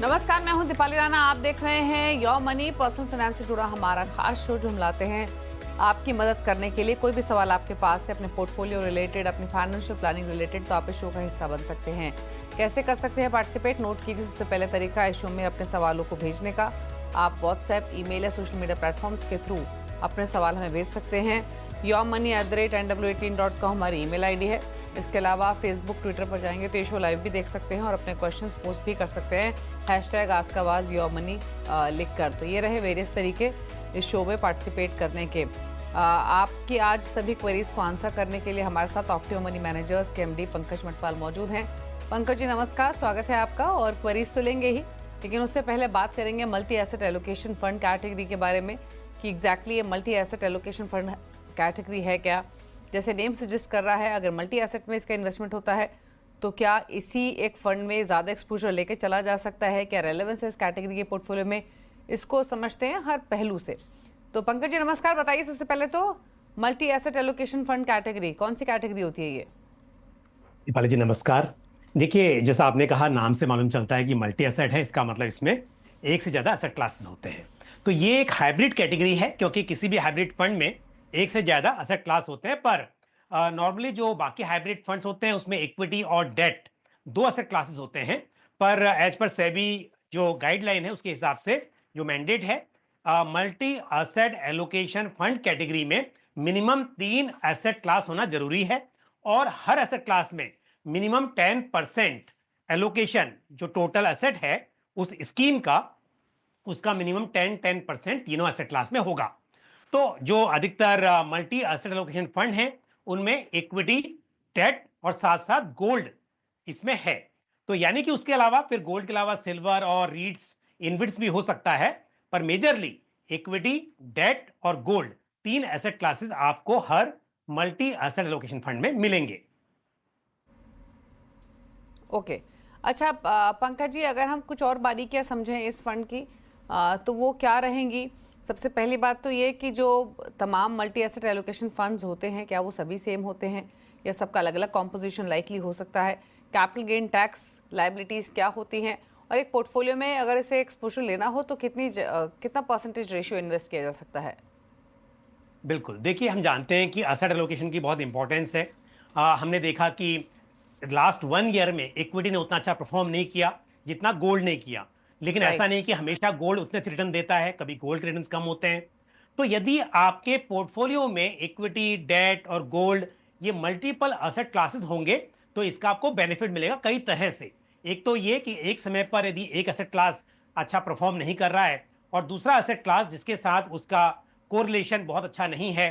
नमस्कार, मैं हूं दीपाली राणा। आप देख रहे हैं योर मनी, पर्सनल फाइनेंस से जुड़ा हमारा खास शो जो हम लाते हैं आपकी मदद करने के लिए। कोई भी सवाल आपके पास है अपने पोर्टफोलियो रिलेटेड, अपनी फाइनेंशियल प्लानिंग रिलेटेड, तो आप इस शो का हिस्सा बन सकते हैं। कैसे कर सकते हैं पार्टिसिपेट? नोट कीजिए सबसे पहले तरीका इस शो में अपने सवालों को भेजने का। आप व्हाट्सएप, ईमेल या सोशल मीडिया प्लेटफॉर्म्स के थ्रू अपने सवाल हमें भेज सकते हैं। yourmoney@nw18.com हमारी ईमेल आईडी है। इसके अलावा फेसबुक, ट्विटर पर जाएंगे तो ये शो लाइव भी देख सकते हैं और अपने क्वेश्चंस पोस्ट भी कर सकते हैं #AskAwaz योर मनी लिख कर। तो ये रहे वेरियस तरीके इस शो में पार्टिसिपेट करने के। आपकी आज सभी क्वेरीज को आंसर करने के लिए हमारे साथ ऑक्टिव मनी मैनेजर्स के एमडी पंकज मटवाल मौजूद हैं। पंकज जी नमस्कार, स्वागत है आपका। और क्वेरीज तो लेंगे ही, लेकिन उससे पहले बात करेंगे multi asset allocation fund category के बारे में कि एग्जैक्टली ये multi asset allocation fund category है क्या। जैसे नेम सजेस्ट कर रहा है, अगर मल्टी एसेट में इसका इन्वेस्टमेंट होता है तो क्या इसी एक फंड में ज़्यादा एक्सपोजर लेके चला जा सकता है? क्या रेलेवेंस है इस कैटेगरी के पोर्टफोलियो में? इसको समझते हैं हर पहलू से। तो पंकज जी नमस्कार, बताइए सबसे पहले तो multi asset allocation fund category कौन सी कैटेगरी होती है ये? दीपाली जी नमस्कार। देखिए, जैसा आपने कहा, नाम से मालूम चलता है कि मल्टी एसेट है। इसका मतलब इसमें एक से ज्यादा एसेट क्लासेस होते हैं। तो ये एक हाइब्रिड कैटेगरी है, क्योंकि किसी भी हाइब्रिड फंड में एक से ज्यादा एसेट क्लास होते हैं। पर नॉर्मली जो बाकी हाइब्रिड फंड्स होते हैं उसमें इक्विटी और डेट दो एसेट क्लासेस होते हैं। पर एज पर सेबी जो गाइडलाइन है उसके हिसाब से जो मैंडेट है, multi asset allocation fund category में मिनिमम 3 एसेट क्लास होना जरूरी है। और हर एसेट क्लास में मिनिमम 10% एलोकेशन जो टोटल एसेट है उस स्कीम का, उसका मिनिमम 10% तीनों एसेट क्लास में होगा। तो जो अधिकतर मल्टी एसेट एलोकेशन फंड हैं उनमें इक्विटी, डेट और साथ साथ गोल्ड इसमें है। तो यानी कि उसके अलावा फिर गोल्ड के अलावा सिल्वर और रीट्स, इनविट्स भी हो सकता है। पर मेजरली इक्विटी, डेट और गोल्ड 3 एसेट क्लासेस आपको हर मल्टी एसेट एलोकेशन फंड में मिलेंगे। ओके, अच्छा पंकज जी, अगर हम कुछ और बारीकियां समझें इस फंड की तो वो क्या रहेंगी? सबसे पहली बात तो ये कि जो तमाम मल्टी एसेट एलोकेशन फंड्स होते हैं क्या वो सभी सेम होते हैं या सबका अलग अलग कॉम्पोजिशन लाइकली हो सकता है? कैपिटल गेन टैक्स लायबिलिटीज़ क्या होती हैं? और एक पोर्टफोलियो में अगर इसे एक्सपोजर लेना हो तो कितना परसेंटेज रेशियो इन्वेस्ट किया जा सकता है? बिल्कुल, देखिए, हम जानते हैं कि एसेट एलोकेशन की बहुत इंपॉर्टेंस है। हमने देखा कि लास्ट 1 ईयर में इक्विटी ने उतना अच्छा परफॉर्म नहीं किया जितना गोल्ड ने किया। लेकिन ऐसा राइट। नहीं कि हमेशा गोल्ड उतने रिटर्न देता है, कभी गोल्ड रिटर्न्स कम होते हैं। तो यदि आपके पोर्टफोलियो में इक्विटी, डेट और गोल्ड ये मल्टीपल एसेट क्लासेस होंगे तो इसका आपको बेनिफिट मिलेगा कई तरह से। एक तो ये कि एक समय पर यदि एक एसेट क्लास अच्छा परफॉर्म नहीं कर रहा है और दूसरा एसेट क्लास जिसके साथ उसका कोरिलेशन बहुत अच्छा नहीं है,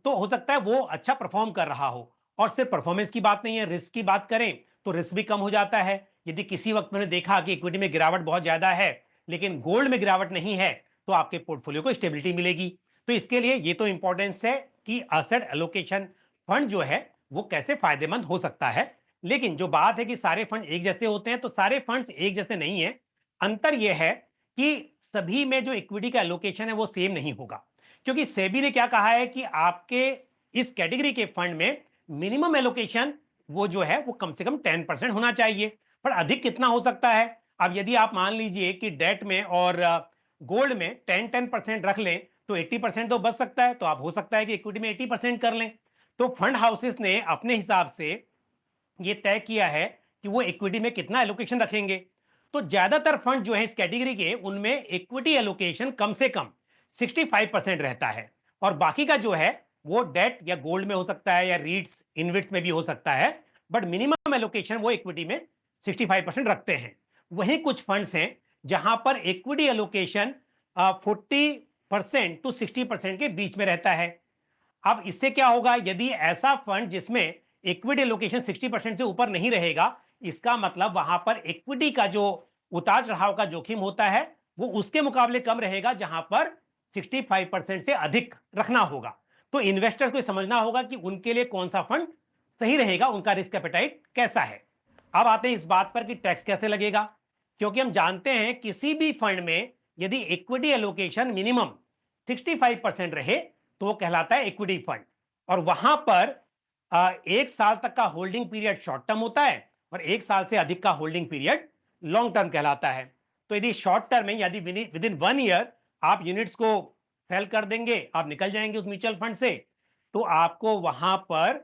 तो हो सकता है वो अच्छा परफॉर्म कर रहा हो। और सिर्फ परफॉर्मेंस की बात नहीं है, रिस्क की बात करें तो रिस्क भी कम हो जाता है। यदि किसी वक्त मैंने देखा कि इक्विटी में गिरावट बहुत ज्यादा है लेकिन गोल्ड में गिरावट नहीं है, तो आपके पोर्टफोलियो को स्टेबिलिटी मिलेगी। तो इसके लिए ये तो इंपॉर्टेंस है कि एसेट एलोकेशन फंड जो है वो कैसे फायदेमंद हो सकता है। लेकिन जो बात है कि सारे फंड एक जैसे होते हैं, तो सारे फंड्स एक जैसे नहीं है। अंतर यह है कि सभी में जो इक्विटी का एलोकेशन है वो सेम नहीं होगा। क्योंकि सेबी ने क्या कहा है कि आपके इस कैटेगरी के फंड में मिनिमम एलोकेशन वो जो है वो कम से कम 10% होना चाहिए। पर अधिक कितना हो सकता है? अब यदि आप मान लीजिए कि डेट में और गोल्ड में 10% रख लें तो 80% तो बच सकता है। तो आप हो सकता है कि इक्विटी में 80% कर लें। तो फंड हाउसेस ने अपने हिसाब से ये तय किया है कि वो इक्विटी में कितना एलोकेशन रखेंगे। तो ज्यादातर फंड जो है इस कैटेगरी के, उनमें इक्विटी एलोकेशन कम से कम 65% रहता है। और बाकी का जो है वो डेट या गोल्ड में हो सकता है या रीट्स, इनविट्स में भी हो सकता है। बट मिनिमम एलोकेशन वो इक्विटी में 65% रखते हैं। वहीं कुछ फंड्स हैं जहां पर इक्विटी एलोकेशन 40% to 60% के बीच में रहता है। अब इससे क्या होगा? यदि ऐसा फंड जिसमें इक्विटी एलोकेशन 60% से ऊपर नहीं रहेगा, इसका मतलब वहां पर इक्विटी का जो उतार चढ़ाव का जोखिम होता है वो उसके मुकाबले कम रहेगा, जहां पर 65% से अधिक रखना होगा। तो इन्वेस्टर्स को समझना होगा कि उनके लिए कौन सा फंड सही रहेगा, उनका रिस्क एपेटाइट कैसा है। अब आते हैं इस बात पर कि टैक्स कैसे लगेगा। क्योंकि हम जानते हैं किसी भी फंड में यदि इक्विटी एलोकेशन मिनिमम 65% रहे तो वो कहलाता है इक्विटी फंड। और वहां पर 1 साल तक का होल्डिंग पीरियड शॉर्ट टर्म होता है और 1 साल से अधिक का होल्डिंग पीरियड लॉन्ग टर्म कहलाता है। तो तो यदि शॉर्ट टर्म में यदि विद इन 1 ईयर आप यूनिट्स को सेल कर देंगे, आप निकल जाएंगे उस म्यूचुअल फंड से, तो आपको वहां पर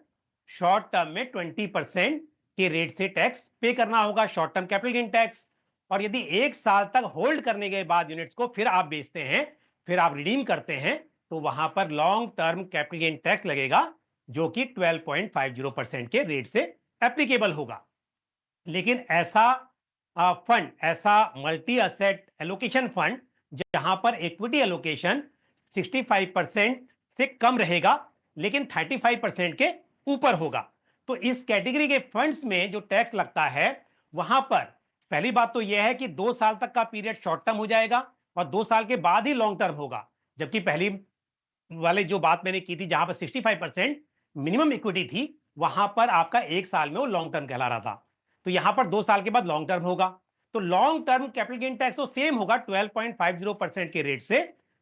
शॉर्ट टर्म में 20% के रेट से टैक्स पे करना होगा, short term capital gain tax. और यदि 1 साल तक होल्ड करने के बाद यूनिट्स को फिर आप बेचते हैं, फिर आप रिडीम करते हैं, तो वहां पर long term capital gain tax लगेगा, जो कि 12.50% के रेट से एप्लीकेबल होगा। लेकिन ऐसा फंड, ऐसा मल्टी असेट एलोकेशन फंड जहां पर इक्विटी एलोकेशन 65% से कम रहेगा लेकिन 35% के ऊपर होगा, तो इस कैटेगरी के फंड्स में जो टैक्स लगता है, वहां पर पहली बात तो यह है कि 2 साल तक का पीरियड शॉर्ट टर्म हो जाएगा और 2 साल के बाद ही लॉन्ग टर्म होगा। जबकि पहली वाले जो बात मैंने की थी जहां पर 65% मिनिमम इक्विटी थी, वहां पर आपका 1 साल में वो लॉन्ग टर्म कहला रहा था, तो यहां पर 2 साल के बाद लॉन्ग टर्म होगा। तो long term capital gain tax तो सेम होगा 12.50% के रेट से,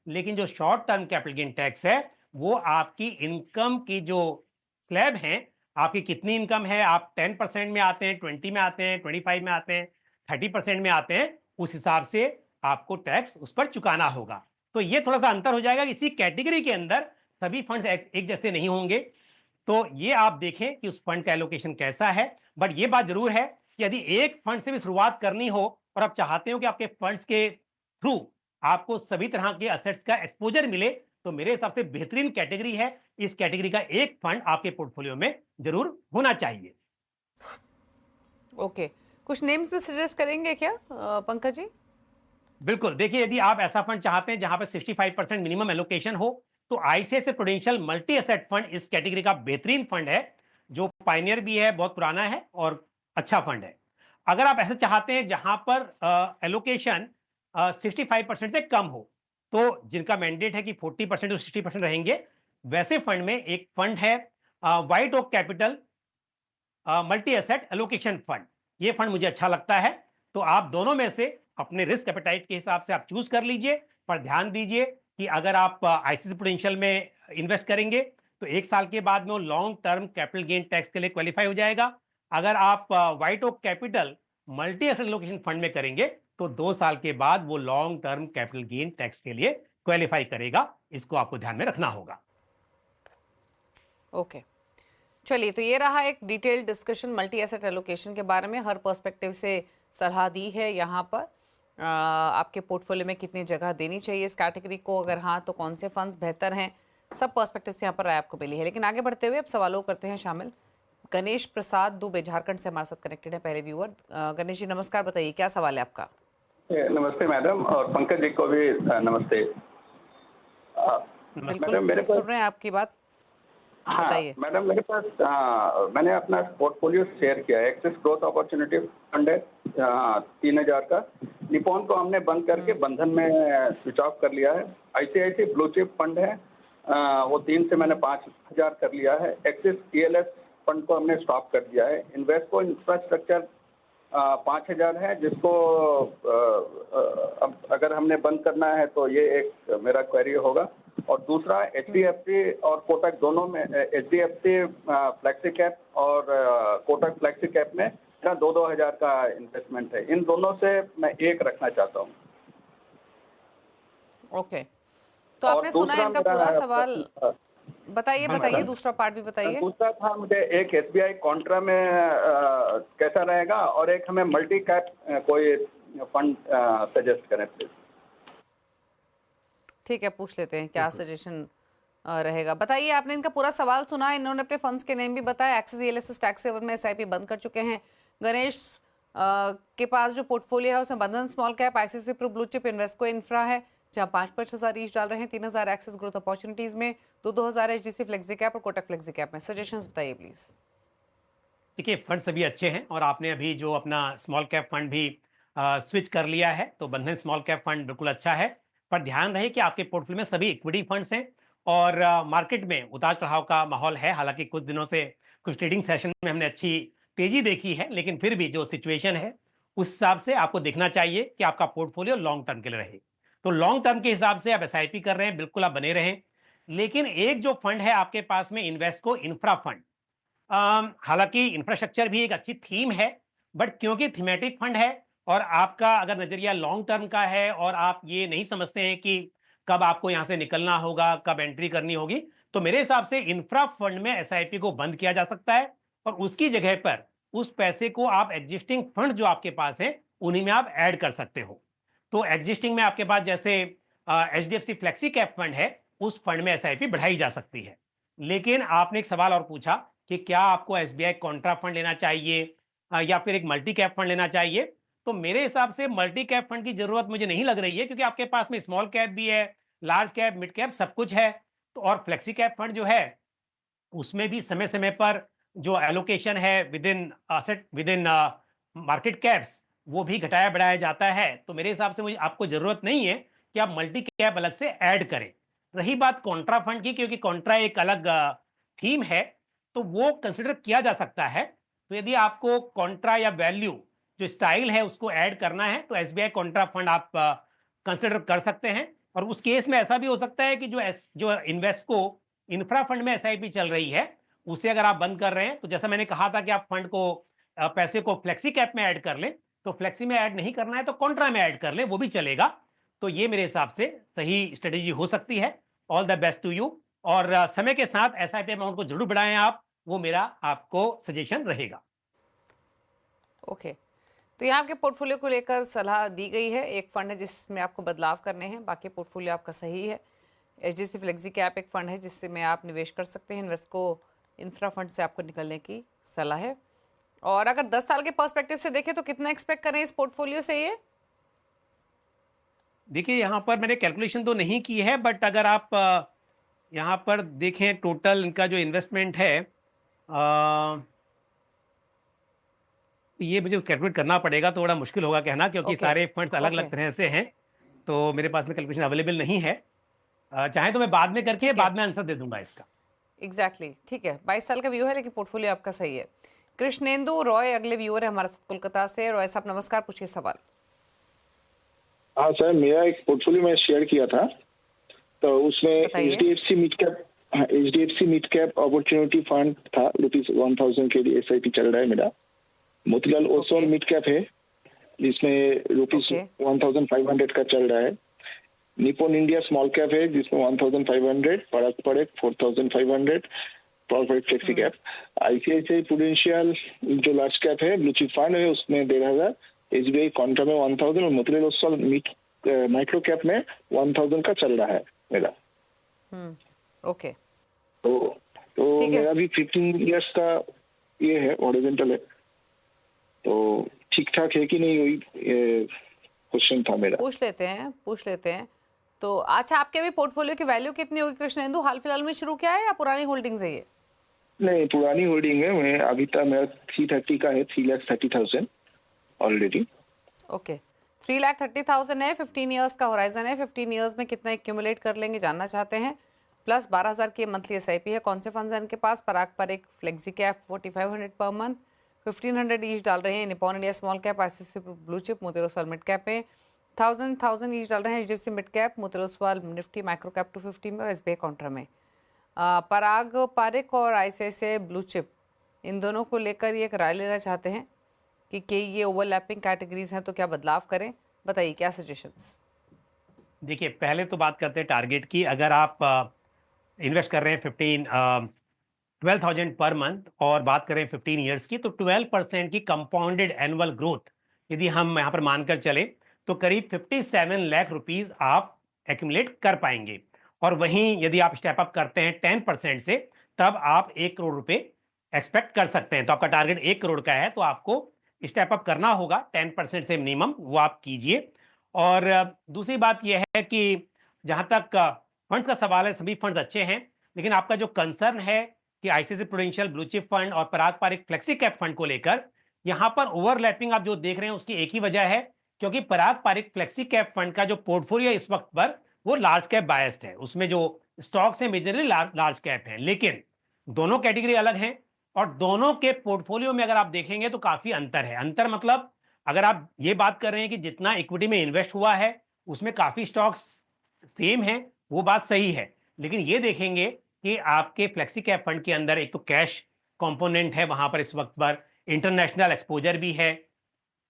लेकिन जो short term capital gain tax है वो आपकी इनकम की जो स्लैब है, आपकी कितनी इनकम है, आप 10% में आते हैं, 20 में आते हैं, 25 में आते हैं, 30% में आते हैं, उस हिसाब से आपको टैक्स उस पर चुकाना होगा। तो ये थोड़ा सा अंतर हो जाएगा, इसी कैटेगरी के अंदर सभी फंड्स एक जैसे नहीं होंगे। तो ये आप देखें कि उस फंड का एलोकेशन कैसा है। बट ये बात जरूर है कि यदि एक फंड से भी शुरुआत करनी हो और आप चाहते हो कि आपके फंड्स के थ्रू आपको सभी तरह के असेट्स का एक्सपोजर मिले, तो मेरे हिसाब से बेहतरीन कैटेगरी है, इस कैटेगरी का एक फंड आपके पोर्टफोलियो में जरूर होना चाहिए। ओके, कुछ नेम्स भी सजेस्ट करेंगे क्या पंकज जी? बिल्कुल, देखिए यदि आप ऐसा फंड चाहते हैं जहां पर 65% मिनिमम एलोकेशन हो, तो ICICI prudential multi asset fund इस कैटेगरी का बेहतरीन फंड है, जो पायनियर भी है, बहुत पुराना है और अच्छा फंड है। अगर आप ऐसा चाहते हैं जहां पर एलोकेशन 65% से कम हो, तो जिनका मैंडेट है कि 40% और 60% रहेंगे, वैसे फंड में एक फंड है White Oak Capital multi asset allocation fund. ये फंड मुझे अच्छा लगता है, तो आप दोनों में से अपने रिस्क एपेटाइट के हिसाब से आप चूज कर लीजिए। पर ध्यान दीजिए कि अगर आप आईसीआईसीआई प्रूडेंशियल में इन्वेस्ट करेंगे तो 1 साल के बाद में वो long term capital gain tax के लिए क्वालिफाई हो जाएगा। अगर आप White Oak Capital multi asset allocation fund में करेंगे तो 2 साल के बाद वो long term capital gain tax के लिए क्वालिफाई करेगा। इसको आपको ध्यान में रखना होगा। ओके, चलिए, तो ये रहा एक detailed discussion multi asset allocation के बारे में। हर पर्सपेक्टिव से सलाह दी है यहाँ पर। आपके पोर्टफोलियो में कितनी जगह देनी चाहिए इस कैटेगरी को, अगर हाँ तो कौन से फंड्स बेहतर हैं, सब पर्सपेक्टिव से यहाँ पर राय आपको मिली है। लेकिन आगे बढ़ते हुए अब सवालों को करते हैं शामिल। गणेश प्रसाद दुबे झारखंड से हमारे साथ कनेक्टेड है, पहले व्यूअर। गणेश जी नमस्कार, बताइए क्या सवाल है आपका? नमस्ते मैडम, और पंकज जी को भी नमस्ते। बिल्कुल, मेरे सुन पास, रहे हैं आपकी बात, हाँ बताइए। मैडम, मेरे पास मैंने अपना पोर्टफोलियो शेयर किया है। एक्सिस ग्रोथ अपॉर्चुनिटी फंड है 3000 का। निपॉन को हमने बंद करके बंधन में स्विच ऑफ कर लिया है। आईसीआईसीआई ब्लू चिप फंड है, वो 3 से मैंने 5000 कर लिया है। एक्सिस टीएलएस फंड को हमने स्टॉप कर दिया है। इन्वेस्टको इंफ्रास्ट्रक्चर 5000 है, जिसको अब अगर हमने बंद करना है तो ये एक मेरा क्वेरी होगा। और दूसरा एचडीएफसी और कोटक दोनों में, एचडीएफसी फ्लेक्सी कैप और कोटक फ्लेक्सी कैप में मेरा 2-2000 का इन्वेस्टमेंट है। इन दोनों से मैं एक रखना चाहता हूँ। ओके, तो आपने सुना है इनका पूरा सवाल, बताइए बताइए, दूसरा पार्ट भी बताइए। दूसरा था मुझे एक एसबीआई कॉन्ट्रा में कैसा रहेगा, और एक हमें मल्टी कैप कोई फंड सजेस्ट करें प्लीज। ठीक है, पूछ लेते हैं क्या सजेशन रहेगा। बताइए, आपने इनका पूरा सवाल सुना, इन्होंने अपने फंड्स के नेम भी बताया। एक्सिस ईएलएसएस टैक्स सेवर में एसआईपी बंद कर चुके हैं। गणेश के पास जो पोर्टफोलियो है उसमें Bandhan small cap, ICICI Pru blue chip, Invesco infra है जहाँ 5-5 हज़ार ईच डाल रहे हैं। 3000 एक्सिस ग्रोथ अपॉर्चुनिटीज में, 2-2000 एचडीसी फ्लेक्सी कैप और कोटक फ्लेक्सी कैप में। सजेशंस बताइए प्लीज। देखिए, फंड सभी अच्छे हैं और आपने अभी जो अपना स्मॉल कैप फंड भी स्विच कर लिया है, तो बंधन स्मॉल कैप फंड बिल्कुल अच्छा है। पर ध्यान रहे कि आपके पोर्टफोलियो में सभी इक्विटी फंड्स हैं और मार्केट में उतार चढ़ाव का माहौल है। हालांकि कुछ दिनों से कुछ ट्रेडिंग सेशन में हमने अच्छी तेजी देखी है, लेकिन फिर भी जो सिचुएशन है उस हिसाब से आपको देखना चाहिए कि आपका पोर्टफोलियो लॉन्ग टर्म के लिए रहे। तो लॉन्ग टर्म के हिसाब से आप एसआईपी कर रहे हैं, बिल्कुल आप बने रहें। लेकिन एक जो फंड है आपके पास में, इन्वेस्टको इंफ्रा फंड, हालांकि इंफ्रास्ट्रक्चर भी एक अच्छी थीम है, बट क्योंकि थीमेटिक फंड है और आपका अगर नजरिया लॉन्ग टर्म का है और आप ये नहीं समझते हैं कि कब आपको यहां से निकलना होगा, कब एंट्री करनी होगी, तो मेरे हिसाब से इंफ्रा फंड में एसआईपी को बंद किया जा सकता है और उसकी जगह पर उस पैसे को आप एग्जिस्टिंग फंड जो आपके पास है उन्हीं में आप ऐड कर सकते हो। तो एग्जिस्टिंग में आपके पास जैसे एचडीएफसी फ्लेक्सी कैप फंड है, उस फंड में एसआईपी बढ़ाई जा सकती है। लेकिन आपने एक सवाल और पूछा कि क्या आपको एसबीआई कॉन्ट्रा फंड लेना चाहिए या फिर एक मल्टी कैप फंड लेना चाहिए। तो मेरे हिसाब से मल्टी कैप फंड की जरूरत मुझे नहीं लग रही है, क्योंकि आपके पास में स्मॉल कैप भी है, लार्ज कैप, मिड कैप सब कुछ है। तो और फ्लेक्सी कैप फंड जो है उसमें भी समय समय पर जो एलोकेशन है with in asset with in market caps वो भी घटाया बढ़ाया जाता है। तो मेरे हिसाब से मुझे आपको जरूरत नहीं है कि आप मल्टी कैप अलग से ऐड करें। रही बात कॉन्ट्रा फंड की, क्योंकि कॉन्ट्रा एक अलग थीम है, तो वो कंसिडर किया जा सकता है। तो यदि आपको कॉन्ट्रा या वैल्यू जो स्टाइल है उसको ऐड करना है तो एसबीआई कॉन्ट्रा फंड आप कंसिडर कर सकते हैं। और उस केस में ऐसा भी हो सकता है कि जो इन्वेस्को इंफ्रा फंड में एसआईपी चल रही है उसे अगर आप बंद कर रहे हैं, तो जैसा मैंने कहा था कि आप फंड को पैसे को फ्लेक्सी कैप में ऐड कर लें, तो फ्लेक्सी में ऐड नहीं करना है तो कॉन्ट्रा में ऐड कर लें, वो भी चलेगा। तो ये मेरे हिसाब से सही स्ट्रेटेजी हो सकती है। All the best to you. और समय के साथ एसआईपी अमाउंट को जरूर बढ़ाएं आप, वो मेरा आपको सजेशन रहेगा। ओके, तो यहाँ आपके पोर्टफोलियो को लेकर सलाह दी गई है। एक फंड है जिसमें आपको बदलाव करने हैं, बाकी पोर्टफोलियो आपका सही है। एचडीएफसी फ्लेक्सी कैप एक फंड है जिसमें आप निवेश कर सकते हैं। इन्वेस्को इंफ्रा फंड से आपको निकलने की सलाह है। और अगर 10 साल के पर्सपेक्टिव से देखें तो कितना एक्सपेक्ट करें इस पोर्टफोलियो से ये? देखिए यहाँ पर मैंने कैलकुलेशन तो नहीं की है, बट अगर आप यहाँ पर देखें टोटल इनका जो इन्वेस्टमेंट है ये मुझे कैलकुलेट करना पड़ेगा, थोड़ा मुश्किल होगा कहना, क्योंकि Okay. सारे फंड्स अलग अलग Okay. तरह से हैं, तो मेरे पास में कैलकुलेशन अवेलेबल नहीं है। चाहे तो मैं बाद में करके ठीक है। बाद में आंसर दे दूंगा इसका। एग्जैक्टली ठीक है, 22 साल का व्यू है लेकिन पोर्टफोलियो आपका सही है। कृष्णेंदु रॉय अगले व्यूअर है हमारे साथ कोलकाता से। रॉय साहब नमस्कार, पूछिए सवाल। हाँ सर, मेरा एक पोर्टफोलियो में शेयर किया था, तो उसमें बताइए। HDFC mid cap opportunity fund था, ₹1000 के लिए एसआईपी चल रहा है मेरा। Motilal Oswal Okay. Mid cap है जिसमें Okay. ₹1500 का चल रहा है। निपॉन इंडिया स्मॉल कैप है जिसमें 1500, पराग Parekh 4500, profit flexi cap. ICICI prudential जो लार्ज कैप है ब्लू चिप फंड है उसमें 1500, एसबीआई कॉन्ट्रा में 1000 और Motilal Oswal mid micro cap में 1000 का चल रहा है मेरा। ओके, तो ठीक है। मेरा भी 15 इयर्स का ये है, हॉरिजॉन्टल है, तो ठीक ठाक है कि नहीं, वही क्वेश्चन था मेरा। पूछ लेते हैं। तो अच्छा, आपके भी पोर्टफोलियो की वैल्यू कितनी होगी कृष्णेंदु? हाल फिलहाल में शुरू किया है या पुरानी होल्डिंग्स है ये? नहीं, पुरानी होल्डिंग है। मैं अभी तक मेरा 330 का है, 3,30,000 ऑलरेडी। ओके, 3,30,000 है, 15 इयर्स का होराइजन है। 15 इयर्स में कितना एक्यूमुलेट कर लेंगे जानना चाहते हैं। प्लस 12,000 की मंथली एसआईपी है। कौन से फंड्स हैं इनके पास? पराग पर एक flexi cap 4500 per month, 1500 each डाल रहे हैं Nippon India small cap, ICICI blue chip, Motilal Oswal mid cap में 1000 ईच डाल रहे हैं HDFC mid cap, Motilal Oswal Nifty micro cap 250 में और एसबीआई काउंटर में। पराग पारिक और आईसीआईसीआई ब्लू चिप, इन दोनों को लेकर ये एक राय लेना चाहते हैं कि ये ओवरलैपिंग कैटेगरीज हैं तो क्या बदलाव करें? बताइए क्या सजेशंस। देखिए पहले तो बात करते हैं टारगेट की। अगर आप इन्वेस्ट कर रहे हैं 12,000 पर मंथ और बात करें 15 इयर्स की, तो 12% की कंपाउंडेड एनुअल ग्रोथ यदि हम यहाँ पर मानकर चले तो करीब 57 लाख रुपीस आप एक्यूमुलेट कर पाएंगे। और वहीं यदि आप स्टेप अप करते हैं 10% से, तब आप 1 करोड़ रुपए एक्सपेक्ट कर सकते हैं। तो आपका टारगेट 1 करोड़ का है, तो आपको स्टेप अप करना होगा 10% से मिनिमम, वो आप कीजिए। और दूसरी बात यह है कि जहाँ तक फंड्स का सवाल है, सभी फंड्स अच्छे हैं, लेकिन आपका जो कंसर्न है कि ICICI prudential blue chip fund और पराग पारिक फ्लेक्सी कैप फंड को लेकर, यहाँ पर ओवरलैपिंग आप जो देख रहे हैं उसकी एक ही वजह है, क्योंकि पराग पारिक फ्लेक्सी कैप फंड का जो पोर्टफोलियो इस वक्त पर वो लार्ज कैप बायस्ड है। उसमें जो स्टॉक्स हैं मेजरली लार्ज कैप हैं, लेकिन दोनों कैटेगरी अलग हैं और दोनों के पोर्टफोलियो में अगर आप देखेंगे तो काफी अंतर है। अंतर मतलब अगर आप ये बात कर रहे हैं कि जितना इक्विटी में इन्वेस्ट हुआ है उसमें काफी स्टॉक्स सेम है, वो बात सही है, लेकिन ये देखेंगे कि आपके फ्लेक्सी कैप फंड के अंदर एक तो कैश कंपोनेंट है, वहां पर इस वक्त पर इंटरनेशनल एक्सपोजर भी है,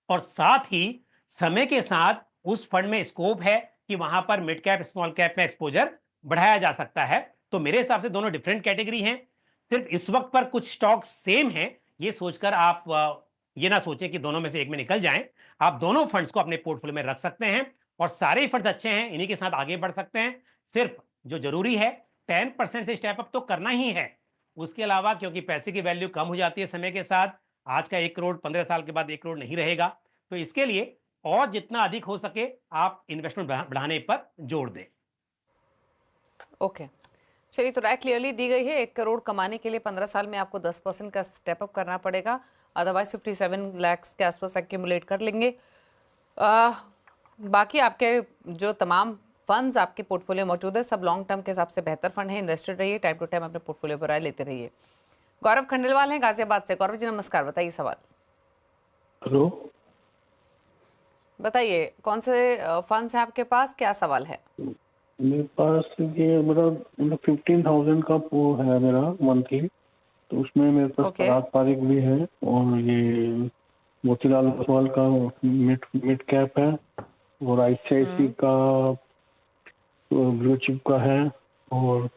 और साथ ही समय के साथ उस फंड में स्कोप है कि वहां पर मिड कैप स्मॉल कैप में एक्सपोजर बढ़ाया जा सकता है। तो मेरे हिसाब से दोनों डिफरेंट कैटेगरी हैं। सिर्फ इस वक्त पर कुछ स्टॉक सेम हैं, ये सोचकर आप ये ना सोचें कि दोनों में से एक में निकल जाएं। आप दोनों फंड्स को अपने पोर्टफोलियो में रख सकते हैं और सारे ही फंड्स अच्छे हैं, इन्हीं के साथ आगे बढ़ सकते हैं। सिर्फ जो जरूरी है 10% से स्टेप अप तो करना ही है। उसके अलावा क्योंकि पैसे की वैल्यू कम हो जाती है समय के साथ, आज का 1 करोड़ 15 साल के बाद 1 करोड़ नहीं रहेगा। तो इसके लिए और जितना अधिक हो सके आप इन्वेस्टमेंट बढ़ाने पर जोर दें। ओके, चलिए, तो राय क्लियरली दी गई है। 1 करोड़ कमाने के लिए 15 साल में आपको 10% का स्टेप अप करना पड़ेगा, अदरवाइज 57 लाख के आसपास एक्यूमुलेट कर लेंगे। बाकी आपके जो तमाम फंड्स आपके पोर्टफोलियो मौजूद है सब लॉन्ग टर्म के हिसाब से बेहतर फंड है। इन्वेस्टेड रहिए, टाइम टू टाइम अपने पोर्टफोलियो पर राय लेते रहिए। गौरव खंडेलवाल हैं गाजियाबाद से। गौरव जी नमस्कार, बताइए सवाल। हेलो, बताइए कौन से फंड्स हैं आपके पास, क्या सवाल है? मेरे पास ये मेरा 15,000 का वो है मेरा मंथली, तो उसमें मेरे पास Okay. पराग पारिक भी है और ये मोतीलाल ओसवाल का मिड कैप है और आईसीआईसी का ब्लू चिप का है और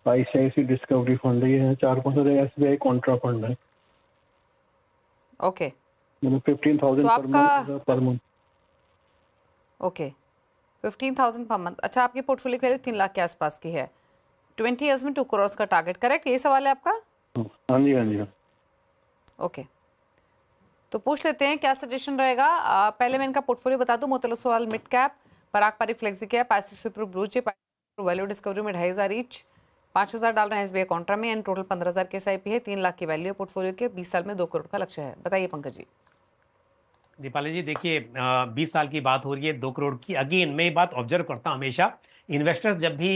आईसीआईसी डिस्कवरी फंड ये है। 4-5 एसबीआई कॉन्ट्रा फंड है। ओके, मतलब 15,000 तो per month. Okay, 15,000 per month. अच्छा, आपकी पोर्टफोलियो की वैल्यू 3 लाख के आसपास की है। 20 ईयर्स में 2 करोड़ का टारगेट, करेक्ट? यही सवाल है आपका? हाँ जी, हाँ जी। ओके, तो पूछ लेते हैं क्या सजेशन रहेगा। पहले मैं इनका पोर्टफोलियो बता दूं। Motilal Oswal mid cap, Parag Parikh flexi cap, ICICI Pru blue chip, value discovery में 2,500 ईच, 5,000 डाल रहे हैं एसबीआई कॉन्ट्रा में, एंड टोटल 15,000 के एसआईपी है। 3 लाख की वैल्यू है पोर्टफोलियो के। 20 साल में 2 करोड़ का लक्ष्य है। बताइए पंकज जी। दीपाली जी देखिए, 20 साल की बात हो रही है 2 करोड़ की। अगेन मैं ये बात ऑब्जर्व करता हूं हमेशा, इन्वेस्टर्स जब भी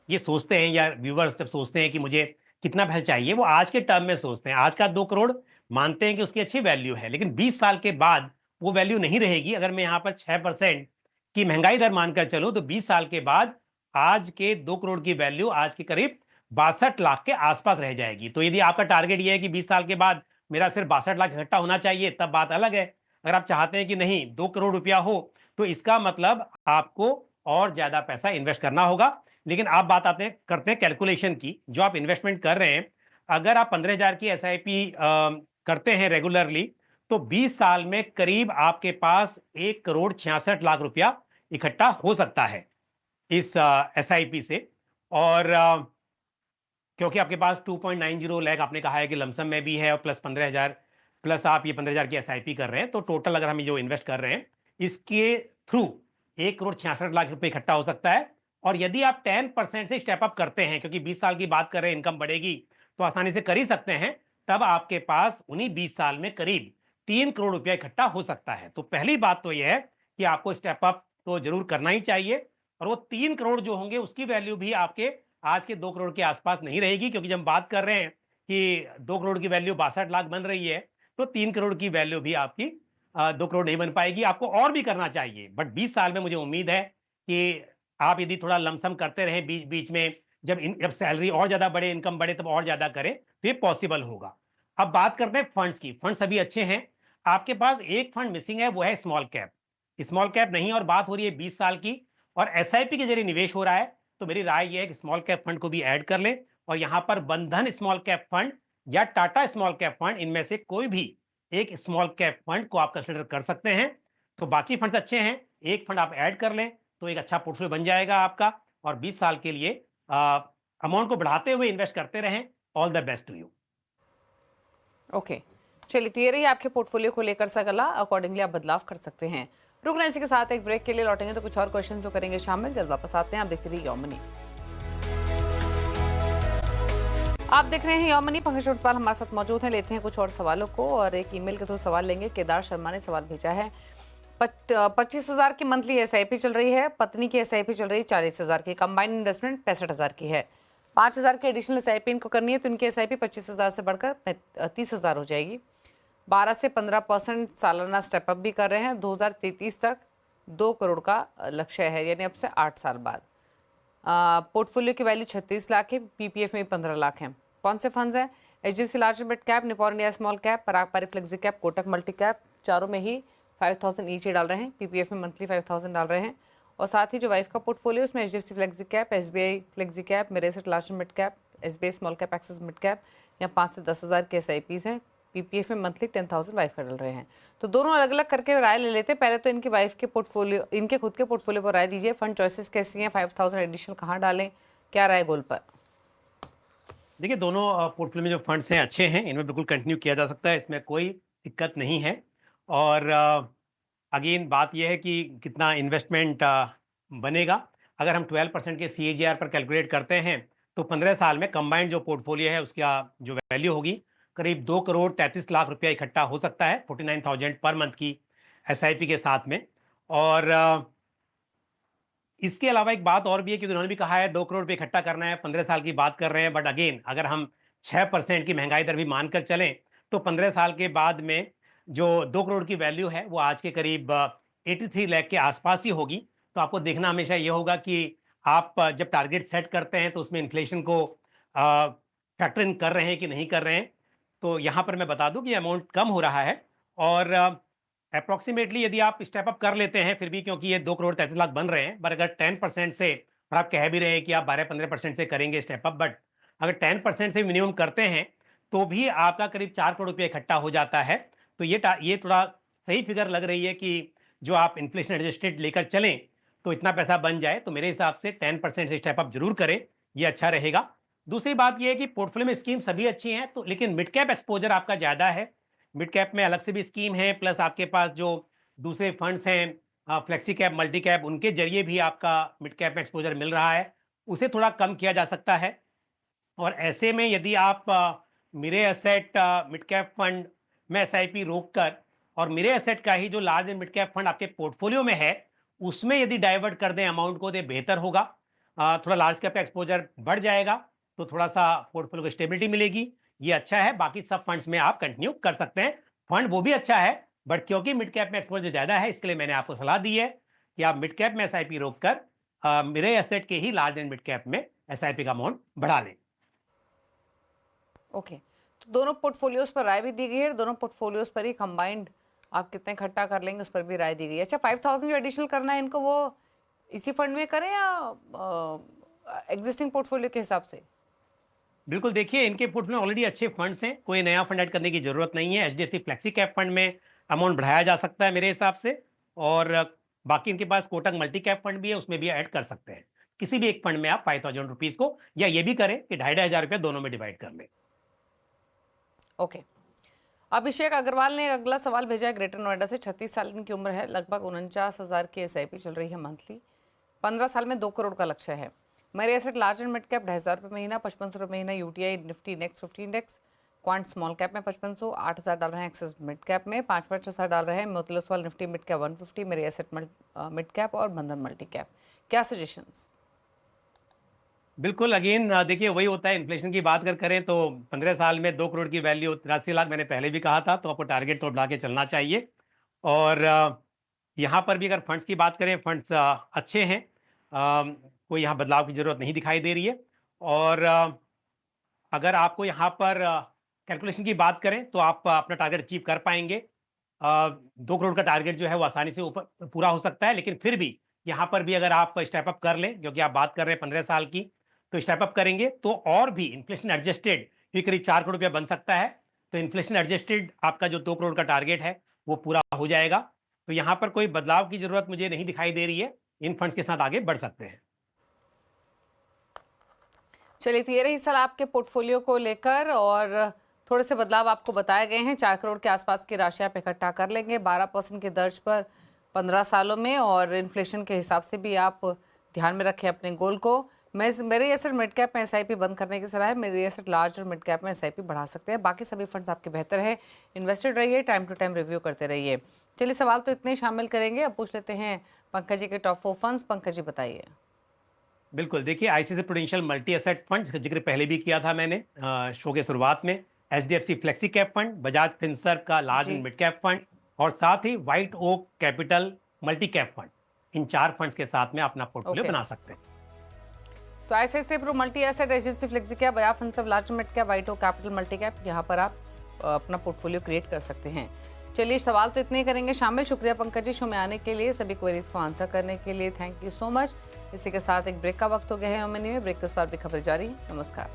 ये सोचते हैं या व्यूवर्स जब सोचते हैं कि मुझे कितना पैसा चाहिए, वो आज के टर्म में सोचते हैं। आज का 2 करोड़ मानते हैं कि उसकी अच्छी वैल्यू है, लेकिन 20 साल के बाद वो वैल्यू नहीं रहेगी। अगर मैं यहाँ पर 6% की महंगाई दर मानकर चलूं तो 20 साल के बाद आज के 2 करोड़ की वैल्यू आज के करीब 62 लाख के आसपास रह जाएगी। तो यदि आपका टारगेट ये है कि 20 साल के बाद मेरा सिर्फ 62 लाख इकट्ठा होना चाहिए, तब बात अलग है। अगर आप चाहते हैं कि नहीं 2 करोड़ रुपया हो, तो इसका मतलब आपको और ज्यादा पैसा इन्वेस्ट करना होगा। लेकिन आप बात करते हैं कैलकुलेशन की। जो आप इन्वेस्टमेंट कर रहे हैं, अगर आप 15,000 की एसआईपी करते हैं रेगुलरली, तो 20 साल में करीब आपके पास 1 करोड़ 66 लाख रुपया इकट्ठा हो सकता है इस एसआईपी से। और क्योंकि आपके पास 2.90 लाख आपने कहा है कि लमसम में भी है और प्लस 15,000 प्लस आप ये 15,000 की एसआईपी कर रहे हैं, तो टोटल अगर हम जो इन्वेस्ट कर रहे हैं इसके थ्रू 1 करोड़ 66 लाख रुपए इकट्ठा हो सकता है। और यदि आप 10% से स्टेप अप करते हैं, क्योंकि 20 साल की बात कर रहे हैं, इनकम बढ़ेगी तो आसानी से कर ही सकते हैं, तब आपके पास उन्हीं 20 साल में करीब 3 करोड़ रुपया इकट्ठा हो सकता है। तो पहली बात तो यह है कि आपको स्टेप अप तो जरूर करना ही चाहिए। और वो 3 करोड़ जो होंगे उसकी वैल्यू भी आपके आज के 2 करोड़ के आसपास नहीं रहेगी, क्योंकि जब हम बात कर रहे हैं कि 2 करोड़ की वैल्यू 62 लाख बन रही है, तो 3 करोड़ की वैल्यू भी आपकी 2 करोड़ नहीं बन पाएगी। आपको और भी करना चाहिए, बट 20 साल में मुझे उम्मीद है कि आप यदि थोड़ा लमसम करते रहे बीच बीच में, जब सैलरी और ज्यादा बढ़े, इनकम बढ़े, तब और ज्यादा करें, तो ये पॉसिबल होगा। अब बात करते हैं फंड्स की। फंड सभी अच्छे हैं। आपके पास एक फंड मिसिंग है, वो है स्मॉल कैप। स्मॉल कैप नहीं, और बात हो रही है 20 साल की और एसआईपी के जरिए निवेश हो रहा है, तो मेरी राय यह है कि स्मॉल कैप फंड को भी ऐड कर लें। और यहां पर बंधन स्मॉल कैप फंड या टाटा स्मॉल कैप फंड, इनमें से कोई भी एक स्मॉल कैप फंड को आप कंसिडर कर सकते हैं। तो बाकी फंड्स अच्छे हैं, एक फंड आप ऐड कर लें तो एक अच्छा पोर्टफोलियो बन जाएगा आपका। और 20 साल के लिए अमाउंट को बढ़ाते हुए इन्वेस्ट करते रहें। All the best to you. Okay, चलिए, तो ये रही आपके पोर्टफोलियो को लेकर सगला। अकॉर्डिंगली आप बदलाव कर सकते हैं। रुकना इसी के साथ एक ब्रेक के लिए लौटेंगे तो कुछ और क्वेश्चन तो करेंगे शामिल। जल्द वापस आते हैं। आप देखते रहिए योमनी। आप देख रहे हैं योमनी। पंकज उटपाल हमारे साथ मौजूद हैं। लेते हैं कुछ और सवालों को और एक ईमेल के थ्रू सवाल लेंगे। केदार शर्मा ने सवाल भेजा है। 25,000 की मंथली एसआईपी चल रही है, पत्नी की एसआईपी चल रही है 40,000 की, कंबाइंड इन्वेस्टमेंट 65,000 की है। 5,000 की एडिशनल एसआईपी इनको करनी है, तो इनकी एसआईपी 25,000 से बढ़कर 30,000 हो जाएगी। 12 से 15% सालाना स्टेपअप भी कर रहे हैं। 2033 तक 2 करोड़ का लक्ष्य है, यानी अब से 8 साल बाद। पोर्टफोलियो की वैल्यू 36 लाख है, पीपीएफ में 15 लाख है। कौन से फंड्स हैं? HDFC large mid cap, Nippon India small cap, Parag Parikh flexi cap, Kotak multi cap. चारों में ही 5000 ईच डाल रहे हैं, पीपीएफ में मंथली 5000 डाल रहे हैं। और साथ ही जो वाइफ का पोर्टफोलियो उसमें HDFC flexi cap, SBI flexi cap, मेरे asset large mid cap, SBI small cap, Axis mid cap या 5 से 10,000 के एसआईपीज हैं। पीपीएफ में मंथली 10,000 वाइफ का डाल रहे हैं। तो दोनों अलग अलग करके राय ले लेते हैं। पहले तो इनकी वाइफ के पोर्टफोलियो, इनके खुद के पोर्टफोलियो पर राय दीजिए। फंड चॉइसेस कैसी हैं, 5000 एडिशनल कहाँ डालें, क्या राय गोल पर? देखिए, दोनों पोर्टफोलियो में जो फंड्स हैं अच्छे हैं, इनमें बिल्कुल कंटिन्यू किया जा सकता है, इसमें कोई दिक्कत नहीं है। और अगेन बात यह है कि कितना इन्वेस्टमेंट बनेगा। अगर हम 12% के CAGR पर कैलकुलेट करते हैं तो 15 साल में कंबाइंड जो पोर्टफोलियो है उसका जो वैल्यू होगी करीब 2 करोड़ 33 लाख रुपया इकट्ठा हो सकता है 49,000 पर मंथ की SIP के साथ में। और इसके अलावा एक बात और भी है कि उन्होंने भी कहा है 2 करोड़ रुपये इकट्ठा करना है, 15 साल की बात कर रहे हैं। बट अगेन अगर हम 6% की महंगाई दर भी मानकर चलें तो 15 साल के बाद में जो 2 करोड़ की वैल्यू है वो आज के करीब 83 लाख के आसपास ही होगी। तो आपको देखना हमेशा ये होगा कि आप जब टारगेट सेट करते हैं तो उसमें इन्फ्लेशन को फैक्टर इन कर रहे हैं कि नहीं कर रहे हैं। तो यहाँ पर मैं बता दूं कि अमाउंट कम हो रहा है और अप्रॉक्सीमेटली यदि आप स्टेप अप कर लेते हैं फिर भी, क्योंकि ये 2 करोड़ 33 लाख बन रहे हैं, पर अगर 10% से, और आप कह भी रहे हैं कि आप 12-15% से करेंगे स्टेप अप, बट अगर 10% से मिनिमम करते हैं तो भी आपका करीब 4 करोड़ रुपये इकट्ठा हो जाता है। तो ये थोड़ा सही फिगर लग रही है कि जो आप इन्फ्लेशन एडजस्टेड लेकर चलें तो इतना पैसा बन जाए। तो मेरे हिसाब से 10% से स्टेप अप जरूर करें, ये अच्छा रहेगा। दूसरी बात यह है कि पोर्टफोलियो में स्कीम सभी अच्छी हैं, तो लेकिन मिड कैप एक्सपोजर आपका ज़्यादा है। मिड कैप में अलग से भी स्कीम है, प्लस आपके पास जो दूसरे फंड्स हैं फ्लेक्सी कैप, मल्टी कैप, उनके जरिए भी आपका मिड कैप में एक्सपोजर मिल रहा है, उसे थोड़ा कम किया जा सकता है। और ऐसे में यदि आप मेरे एसेट मिड कैप फंड में SIP रोक कर और मेरे एसेट का ही जो large and mid cap fund आपके पोर्टफोलियो में है उसमें यदि डाइवर्ट कर दें अमाउंट को, तो बेहतर होगा। थोड़ा लार्ज कैप का एक्सपोजर बढ़ जाएगा तो थोड़ा सा पोर्टफोलियो को स्टेबिलिटी मिलेगी, ये अच्छा है। बाकी सब फंड्स में आप कंटिन्यू कर सकते हैं, फंड वो भी अच्छा है, बट क्योंकि मिड कैप में एक्सपोजर ज्यादा है इसके लिए मैंने आपको सलाह दी है कि आप मिड कैप में SIP रोक कर मेरे एसेट के ही लार्ज एंड मिड कैप में SIP का अमाउंट बढ़ा लें। ओके, तो दोनों पोर्टफोलियोज पर राय भी दी गई है, दोनों पोर्टफोलियोज पर ही कंबाइंड आप कितने इकट्ठा कर लेंगे उस पर भी राय दी गई है। अच्छा, 5000 जो एडिशनल करना है इनको वो इसी फंड में करें या एग्जिस्टिंग पोर्टफोलियो के हिसाब से? बिल्कुल, देखिए इनके पोर्टफोलियो ऑलरेडी अच्छे फंड्स हैं, कोई नया फंड ऐड करने की जरूरत नहीं है। HDFC फ्लेक्सी कैप फंड में अमाउंट बढ़ाया जा सकता है मेरे हिसाब से, और बाकी इनके पास कोटक मल्टी कैप फंड भी है, उसमें भी ऐड कर सकते हैं। किसी भी एक फंड में आप 5000 रुपीज को, या ये भी करें कि 2,500 रुपये दोनों में डिवाइड कर लें। ओके, अभिषेक अग्रवाल ने अगला सवाल भेजा है ग्रेटर नोएडा से। 36 साल इनकी उम्र है, लगभग 49,000 की SIP चल रही है मंथली, 15 साल में 2 करोड़ का लक्ष्य है। मेरे asset large and mid cap 2,500 रुपये महीना, 5500 रुपये महीना UTI Nifty next 50 index, quant small cap में 5500, 8,000 डाल रहे हैं एक्सिस मिड कैप में, 5,500 डाल रहे हैं Motilal Oswal Nifty mid cap 150, मेरे एसेट मिड कैप और बंधन मल्टी कैप। क्या सजेशंस? बिल्कुल, अगेन देखिए वही होता है, इन्फ्लेशन की बात अगर करें तो 15 साल में 2 करोड़ की वैल्यू 83 लाख मैंने पहले भी कहा था, तो आपको टारगेट तो बढ़ा के चलना चाहिए। और यहाँ पर भी अगर फंड्स की बात करें, फंड्स अच्छे हैं, कोई यहाँ बदलाव की जरूरत नहीं दिखाई दे रही है। और अगर आपको यहाँ पर कैलकुलेशन की बात करें तो आप अपना टारगेट अचीव कर पाएंगे। 2 करोड़ का टारगेट जो है वो आसानी से ऊपर पूरा हो सकता है, लेकिन फिर भी यहाँ पर भी अगर आप स्टेप अप कर लें, क्योंकि आप बात कर रहे हैं 15 साल की, तो स्टेप अप करेंगे तो और भी इन्फ्लेशन एडजस्टेड ये करीब 4 करोड़ रुपया बन सकता है। तो इन्फ्लेशन एडजस्टेड आपका जो 2 करोड़ का टारगेट है वो पूरा हो जाएगा। तो यहाँ पर कोई बदलाव की जरूरत मुझे नहीं दिखाई दे रही है, इन फंड्स के साथ आगे बढ़ सकते हैं। चलिए, तो ये रही सलाह आपके पोर्टफोलियो को लेकर, और थोड़े से बदलाव आपको बताए गए हैं। 4 करोड़ के आसपास की राशि आप इकट्ठा कर लेंगे 12% की दर्ज पर 15 सालों में, और इन्फ्लेशन के हिसाब से भी आप ध्यान में रखें अपने गोल को। मेरे एसेट मिड कैप में SIP बंद करने की सलाह है, मेरे एसेट लार्ज और मिड कैप में SIP बढ़ा सकते हैं। बाकी सभी फंड्स आपके बेहतर है, इन्वेस्टेड रहिए, टाइम टू टाइम रिव्यू करते रहिए। चलिए, सवाल तो इतने शामिल करेंगे, अब पूछ लेते हैं पंकज जी के टॉप 4 फंड्स। पंकज जी बताइए। बिल्कुल, देखिए ICICI prudential multi asset fund, जिसका जिक्र पहले भी किया था मैंने शो के शुरुआत में, HDFC flexi cap fund, Bajaj Finserv का large and mid cap fund, और साथ ही White Oak Capital multi cap fund, इन 4 फंड्स के साथ में अपना पोर्टफोलियो बना सकते हैं। तो ICICI Pru multi asset, HDFC flexi cap, Bajaj Finserv large mid cap, White Oak Capital multi cap, यहाँ पर आप अपना पोर्टफोलियो क्रिएट कर सकते हैं। चलिए सवाल तो इतने ही करेंगे शामिल। शुक्रिया पंकज जी शो में आने के लिए, सभी क्वेरीज को आंसर करने के लिए। Thank you so much. इसी के साथ एक ब्रेक का वक्त हो गया है। मनी में ब्रेक के उस पर भी खबर जारी है। नमस्कार।